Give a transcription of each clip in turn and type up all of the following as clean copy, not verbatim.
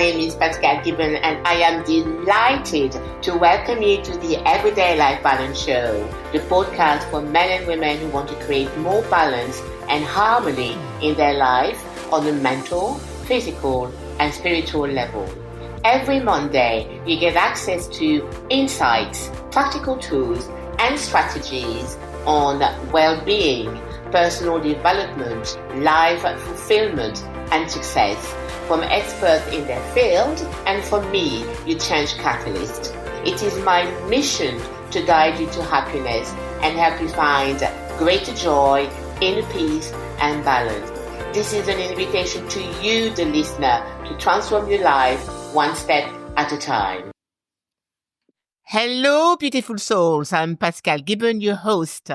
name is Pascale Gibon, and I am delighted to welcome you to the Everyday Life Balance Show, the podcast for men and women who want to create more balance and harmony in their life on the mental, physical, and spiritual level. Every Monday, you get access to insights, practical tools, and strategies on well-being, personal development, life fulfillment, and success from experts in their field and from me, your change catalyst. It is my mission to guide you to happiness and help you find greater joy, inner peace, and balance. This is an invitation to you, the listener, to transform your life one step at a time. Hello, beautiful souls. I'm Pascale Gibon, your host,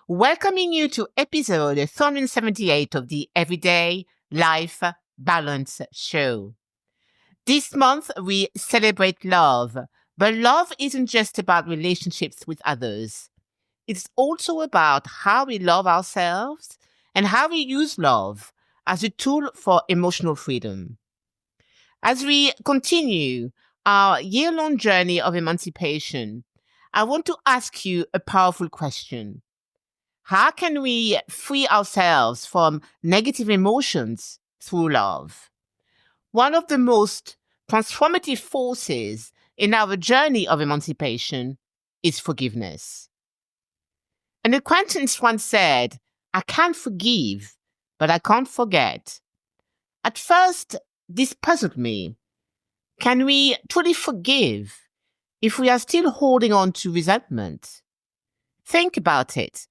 welcoming you to episode 378 of the Everyday Life Balance Show. This month, we celebrate love, but love isn't just about relationships with others. It's also about how we love ourselves and how we use love as a tool for emotional freedom. As we continue our year-long journey of emancipation, I want to ask you a powerful question. How can we free ourselves from negative emotions through love? One of the most transformative forces in our journey of emancipation is forgiveness. An acquaintance once said, "I can forgive, but I can't forget." At first, this puzzled me. Can we truly forgive if we are still holding on to resentment? Think about it.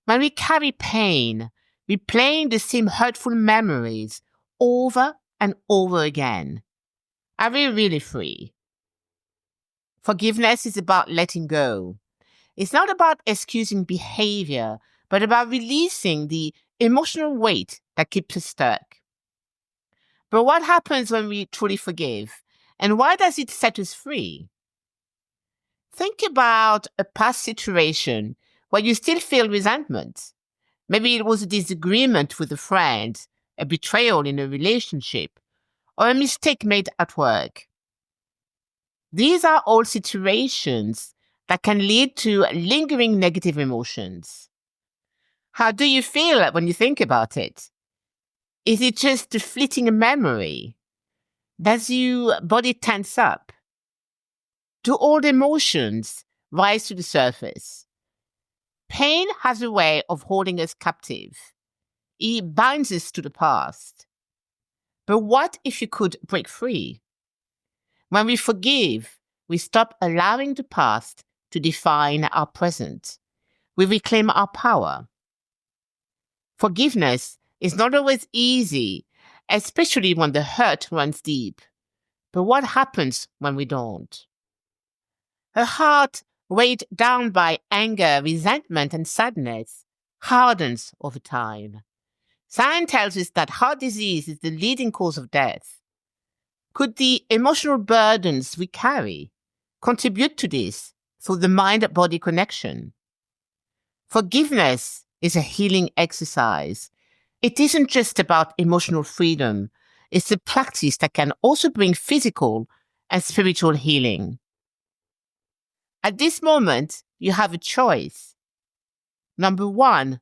When we carry pain, replaying the same hurtful memories over and over again, are we really free? Forgiveness is about letting go. It's not about excusing behavior, but about releasing the emotional weight that keeps us stuck. But what happens when we truly forgive? And why does it set us free? Think about a past situation where you still feel resentment. Maybe it was a disagreement with a friend, a betrayal in a relationship, or a mistake made at work. These are all situations that can lead to lingering negative emotions. How do you feel when you think about it? Is it just a fleeting memory? Does your body tense up? Do old emotions rise to the surface? Pain has a way of holding us captive. It binds us to the past. But what if you could break free? When we forgive, we stop allowing the past to define our present. We reclaim our power. Forgiveness is not always easy, especially when the hurt runs deep. But what happens when we don't? A heart weighed down by anger, resentment, and sadness hardens over time. Science tells us that heart disease is the leading cause of death. Could the emotional burdens we carry contribute to this through the mind-body connection? Forgiveness is a healing exercise. It isn't just about emotional freedom. It's a practice that can also bring physical and spiritual healing. At this moment, you have a choice. Number one,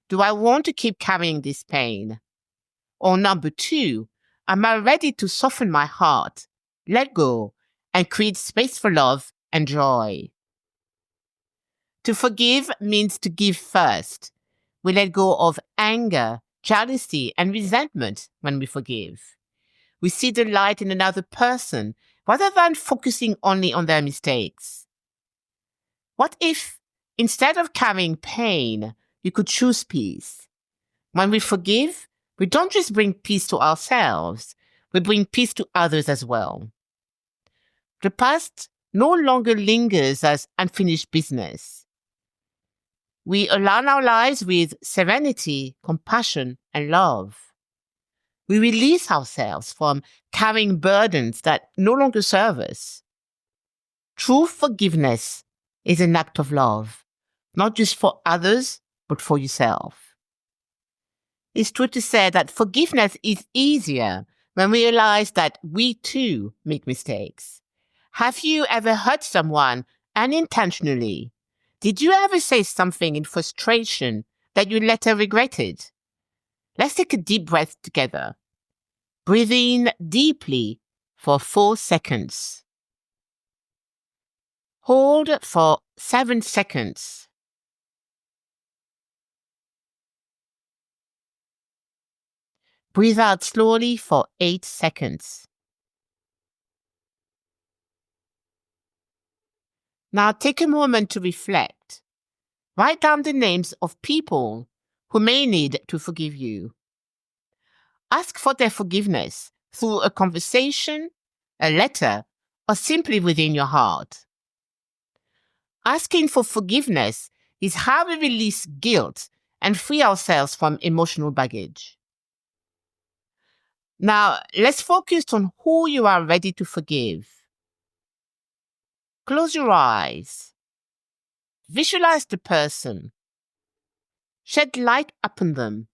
do I want to keep carrying this pain? Or number two, am I ready to soften my heart, let go, and create space for love and joy? To forgive means to give first. We let go of anger, jealousy, and resentment when we forgive. We see the light in another person rather than focusing only on their mistakes. What if, instead of carrying pain, you could choose peace? When we forgive, we don't just bring peace to ourselves, we bring peace to others as well. The past no longer lingers as unfinished business. We align our lives with serenity, compassion, and love. We release ourselves from carrying burdens that no longer serve us. True forgiveness is an act of love, not just for others, but for yourself. It's true to say that forgiveness is easier when we realize that we too make mistakes. Have you ever hurt someone unintentionally? Did you ever say something in frustration that you later regretted? Let's take a deep breath together. Breathe in deeply for 4 seconds. Hold for 7 seconds. Breathe out slowly for 8 seconds. Now take a moment to reflect. Write down the names of people who may need to forgive you. Ask for their forgiveness through a conversation, a letter, or simply within your heart. Asking for forgiveness is how we release guilt and free ourselves from emotional baggage. Now, let's focus on who you are ready to forgive. Close your eyes. Visualize the person. Shed light upon them.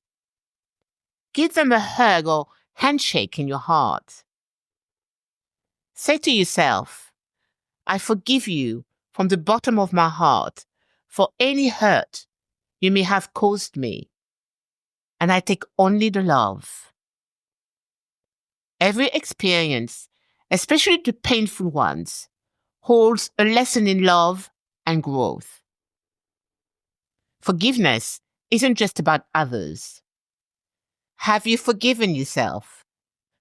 Give them a hug or handshake in your heart. Say to yourself, I forgive you from the bottom of my heart for any hurt you may have caused me, and I take only the love. Every experience, especially the painful ones, holds a lesson in love and growth. Forgiveness isn't just about others. Have you forgiven yourself?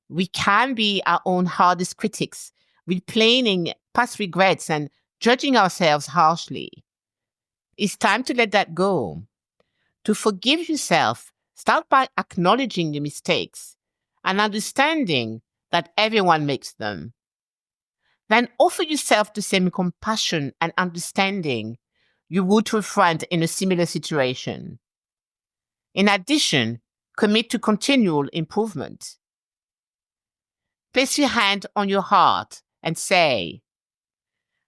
We can be our own hardest critics, replaying past regrets and judging ourselves harshly. It's time to let that go. To forgive yourself, start by acknowledging your mistakes and understanding that everyone makes them. Then offer yourself the same compassion and understanding you would to a friend in a similar situation. In addition, commit to continual improvement. Place your hand on your heart and say,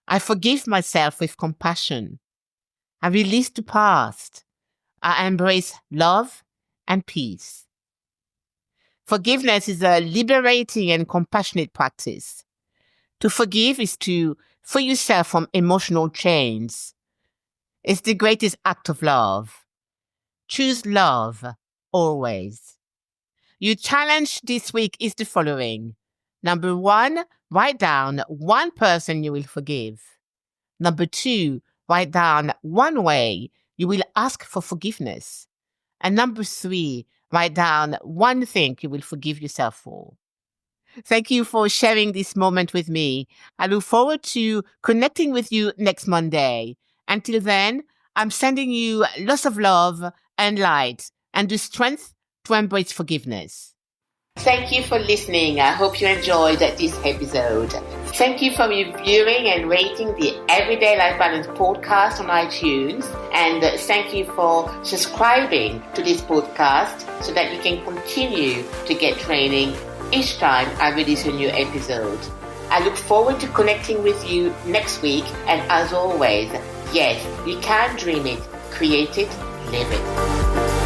I forgive myself with compassion. I release the past. I embrace love and peace. Forgiveness is a liberating and compassionate practice. To forgive is to free yourself from emotional chains. It's the greatest act of love. Choose love, always. Your challenge this week is the following. Number 1, write down one person you will forgive. Number 2, write down one way you will ask for forgiveness. And number 3, write down one thing you will forgive yourself for. Thank you for sharing this moment with me. I look forward to connecting with you next Monday. Until then, I'm sending you lots of love and light and the strength to embrace forgiveness. Thank you for listening. I hope you enjoyed this episode. Thank you for reviewing and rating the Everyday Life Balance podcast on iTunes. And thank you for subscribing to this podcast so that you can continue to get training each time I release a new episode. I look forward to connecting with you next week. And as always, yes, you can dream it, create it, live it.